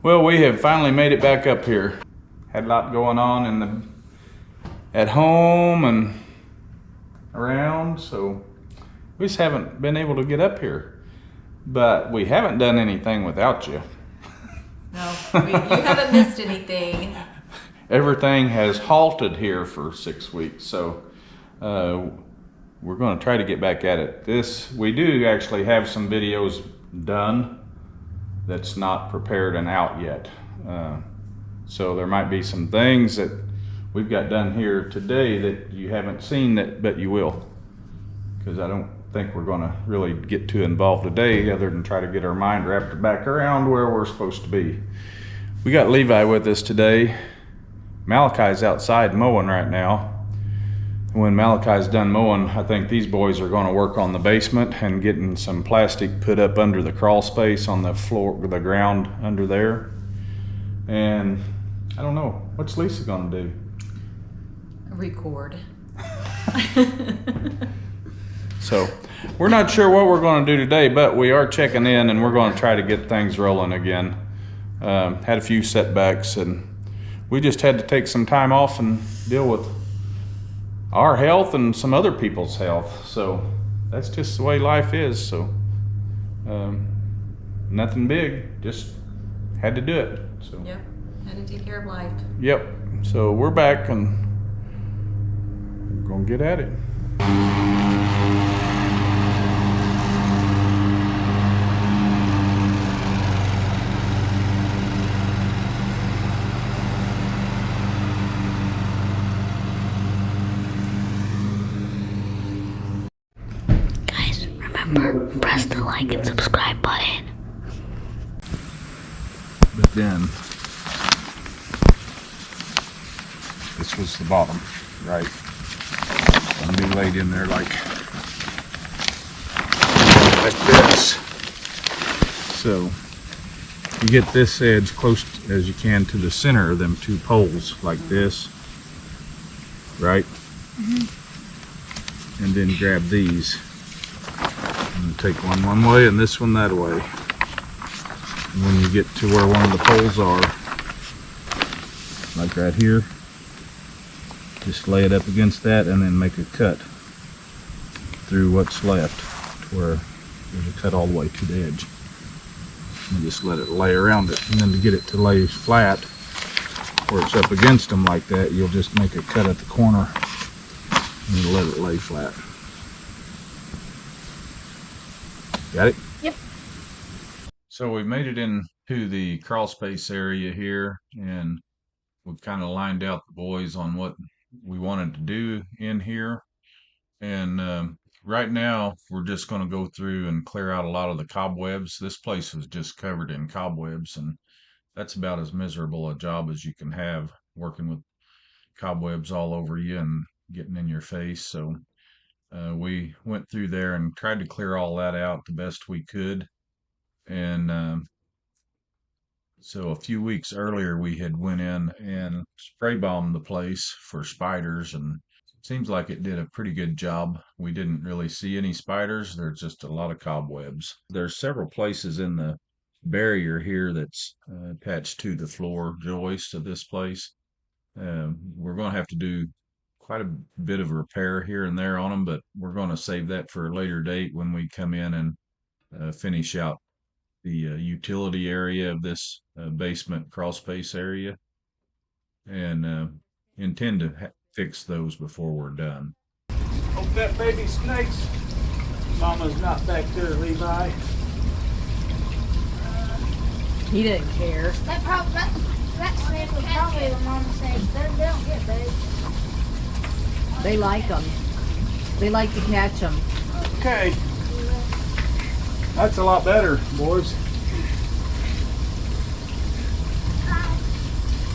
Well, we have finally made it back up here. Had a lot going on at home and around, so we just haven't been able to get up here. But we haven't done anything without you. No, you haven't missed anything. Everything has halted here for 6 weeks, so we're going to try to get back at it. We do actually have some videos done that's not prepared and out yet. So there might be some things that we've got done here today that you haven't seen, but you will. Because I don't think we're going to really get too involved today other than try to get our mind wrapped back around where we're supposed to be. We got Levi with us today. Malachi's outside mowing right now. When Malachi's done mowing, I think these boys are going to work on the basement and getting some plastic put up under the crawl space on the floor, the ground under there. And I don't know, what's Lisa going to do? Record. So we're not sure what we're going to do today, but we are checking in and we're going to try to get things rolling again. Had a few setbacks and we just had to take some time off and deal with our health and some other people's health. So that's just the way life is. So nothing big, just had to do it. So yep, had to take care of life. Yep. So we're back and we're gonna get at it. Remember, press the like and subscribe button. But then, this was the bottom, right? It's gonna be laid in there like this. So, you get this edge close as you can to the center of them two poles, like this, right? Mm-hmm. And then grab these. And take one way and this one that way. And when you get to where one of the poles are, like right here, just lay it up against that and then make a cut through what's left to where there's a cut all the way to the edge. And just let it lay around it. And then to get it to lay flat where it's up against them like that, you'll just make a cut at the corner and let it lay flat. Got it? Yep. So we made it into the crawl space area here, and we've kind of lined out the boys on what we wanted to do in here. And right now, we're just going to go through and clear out a lot of the cobwebs. This place was just covered in cobwebs, and that's about as miserable a job as you can have, working with cobwebs all over you and getting in your face. So we went through there and tried to clear all that out the best we could. And so a few weeks earlier, we had went in and spray bombed the place for spiders, and it seems like it did a pretty good job. We didn't really see any spiders. There's just a lot of cobwebs. There's several places in the barrier here that's attached to the floor joist of this place. We're going to have to do quite a bit of repair here and there on them, but we're going to save that for a later date when we come in and finish out the utility area of this basement crawl space area, and intend to fix those before we're done. Hope that baby snake's mama's not back there, Levi. He didn't care. That snake was probably the mama snake. They don't get big. They like them. They like to catch them. Okay. That's a lot better, boys.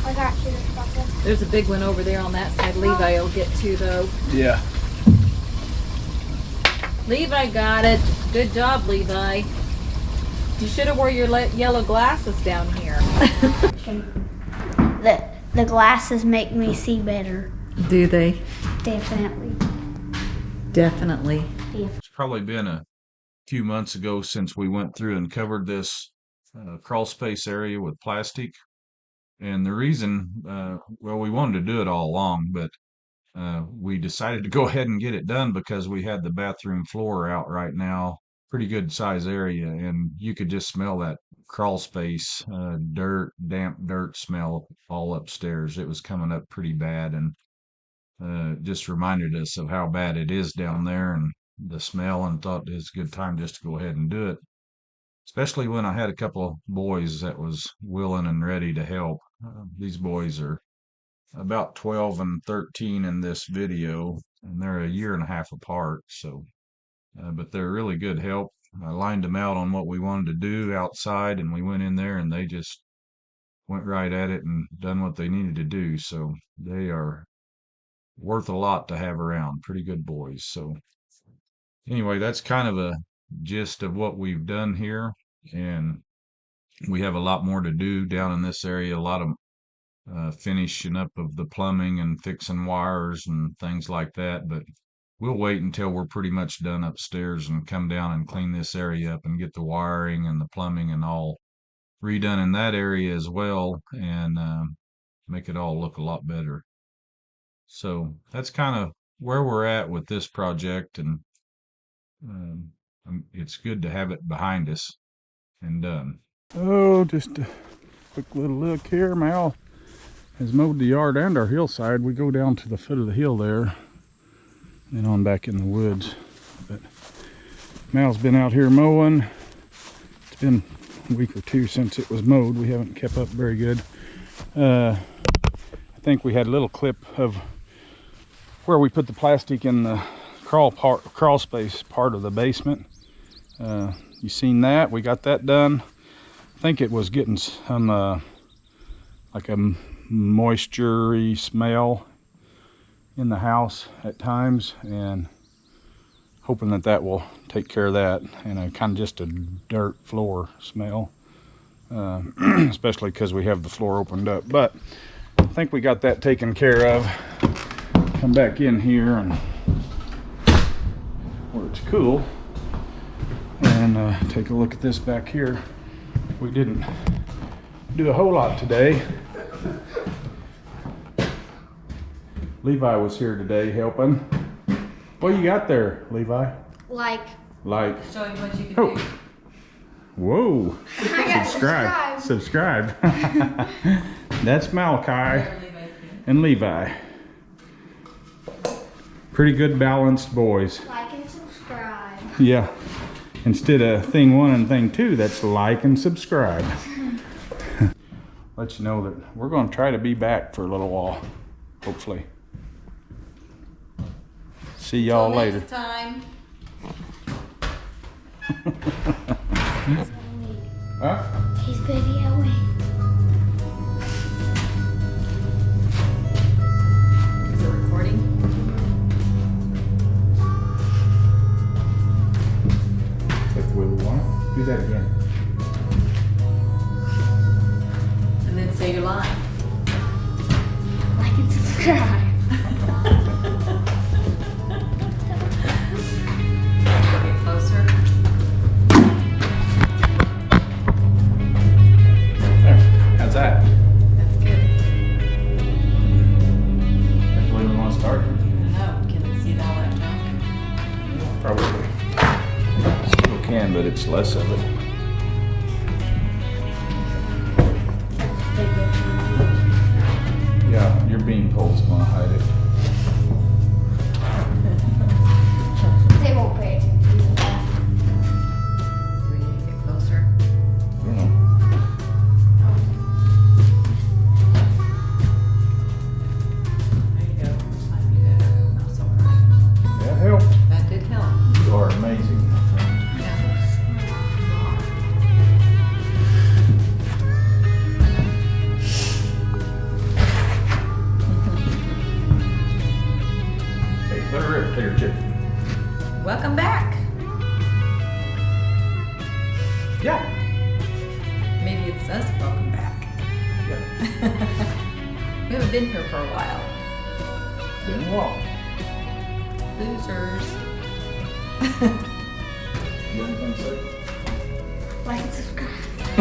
I got you this bucket. There's a big one over there on that side. Levi will get to though. Yeah. Levi got it. Good job, Levi. You should have wore your yellow glasses down here. The glasses make me see better. Do they? Definitely. Definitely. It's probably been a few months ago since we went through and covered this crawl space area with plastic. And the reason, well, we wanted to do it all along, but we decided to go ahead and get it done because we had the bathroom floor out right now, pretty good size area, and you could just smell that crawl space, dirt, damp dirt smell all upstairs. It was coming up pretty bad, and just reminded us of how bad it is down there and the smell, and thought it was a good time just to go ahead and do it. Especially when I had a couple of boys that was willing and ready to help. These boys are about 12 and 13 in this video, and they're a year and a half apart. So, but they're really good help. I lined them out on what we wanted to do outside, and we went in there, and they just went right at it and done what they needed to do. So they are worth a lot to have around. Pretty good boys. So anyway, that's kind of a gist of what we've done here, and we have a lot more to do down in this area. A lot of finishing up of the plumbing and fixing wires and things like that. But we'll wait until we're pretty much done upstairs and come down and clean this area up and get the wiring and the plumbing and all redone in that area as well, and make it all look a lot better. So that's kind of where we're at with this project, and it's good to have it behind us and done. Oh, just a quick little look here. Mal has mowed the yard and our hillside. We go down to the foot of the hill there and on back in the woods. But Mal's been out here mowing. It's been a week or two since it was mowed. We haven't kept up very good. I think we had a little clip of where we put the plastic in the crawl space part of the basement. You seen that? We got that done. I think it was getting some like a moisture-y smell in the house at times, and hoping that that will take care of that, and a kind of just a dirt floor smell, especially because we have the floor opened up. But I think we got that taken care of. Come back in here and where it's cool and take a look at this back here. We didn't do a whole lot today. Levi was here today helping. What you got there, Levi? Like. Show you what you can Oh. do. Whoa. Subscribe. That's Malachi and Levi. Pretty good balanced boys. Like and subscribe. Yeah. Instead of thing 1 and thing 2, that's like and subscribe. Let you know that we're going to try to be back for a little while, hopefully. See y'all later. Next time. Huh? He's videoing. Is it recording? That's the way we want it. Do that again. And then say your line. Like and subscribe. Get closer. There. How's that? That's good. That's the way we want to start? I don't know. Can they see all that junk? Probably. Still can, but it's less of it. Yeah, your bean pole's gonna hide it. They won't pay attention to that. Do we need to get closer? Yeah. There you go. Might be better. Not so high. That helped. That did help. You are amazing, my friend. Yeah. Hey, let her rip. Take her chip. Welcome back. Yeah. Maybe it's us welcome back. Yeah. We haven't been here for a while. Been a while. Losers. You have anything to say? Like and subscribe.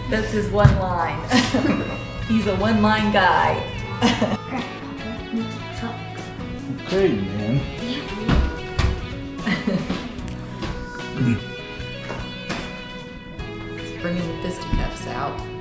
That's his one line. He's a one-line guy. Okay, man. He's bringing the fisticuffs out.